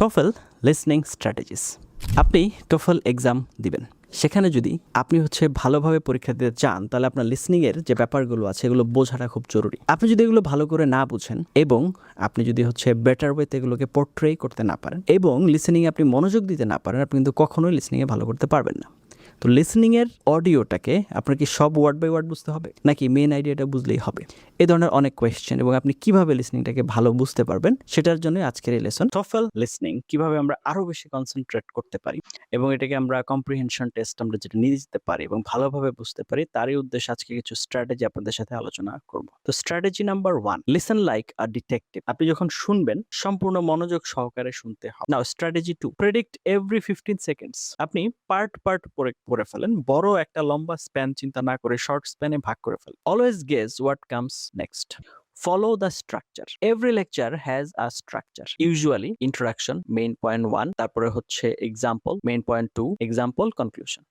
TOEFL listening strategies. আপনি TOEFL exam দিবেন, সেখানে যদি আপনি ভালোভাবে পরীক্ষা দিতে চান, তাহলে আপনার লিসনিংয়ের যে ব্যাপারগুলো আছে এগুলো বোঝাটা খুব জরুরি। আপনি যদি এগুলো ভালো করে না বুঝেন এবং আপনি যদি বেটার ওয়েতে এগুলোকে পোর্ট্রে করতে না পারেন এবং লিসনিংয়ে আপনি মনোযোগ দিতে না পারেন, আপনি কিন্তু কখনোই লিসনিংয়ে ভালো করতে পারবেন না। তো লিসনিংয়ের অডিওটাকে আপনার কি সব ওয়ার্ড বাই ওয়ার্ড বুঝতে হবে, নাকি মেন আইডিয়াটা বুঝলেই হবে? এই ধরনের অনেক কোয়েশ্চেন এবং আপনি কিভাবে লিসনিংটাকে ভালো বুঝতে পারবেন সেটার জন্য আজকের এই লেসন। টোফেল লিসনিং কিভাবে আমরা আরো বেশি কনসেন্ট্রেট করতে পারি এবং এটাকে আমরা কম্প্রিহেনশন টেস্ট আমরা যেটা নিয়ে যেতে পারি এবং ভালোভাবে বুঝতে পারি, তারই উদ্দেশ্যে আজকে কিছু স্ট্র্যাটেজি আপনাদের সাথে আলোচনা করব। তো স্ট্র্যাটেজি নাম্বার 1, লিসেন লাইক আ ডিটেকটিভ। আপনি যখন শুনবেন সম্পূর্ণ মনোযোগ সহকারে শুনতে হবে। নাও স্ট্র্যাটেজি 2, প্রেডিক্ট এভরি 15 সেকেন্ডস। আপনি পার্ট পার্ট পড়ে ফেলেন, বড় একটা লম্বা স্প্যান চিন্তা না করে শর্ট স্প্যানে ভাগ করে ফেলেন। Always guess what comes next. Follow the structure. Every lecture has a structure. Usually introduction, main point 1, তারপরে example, main point 2, example, conclusion.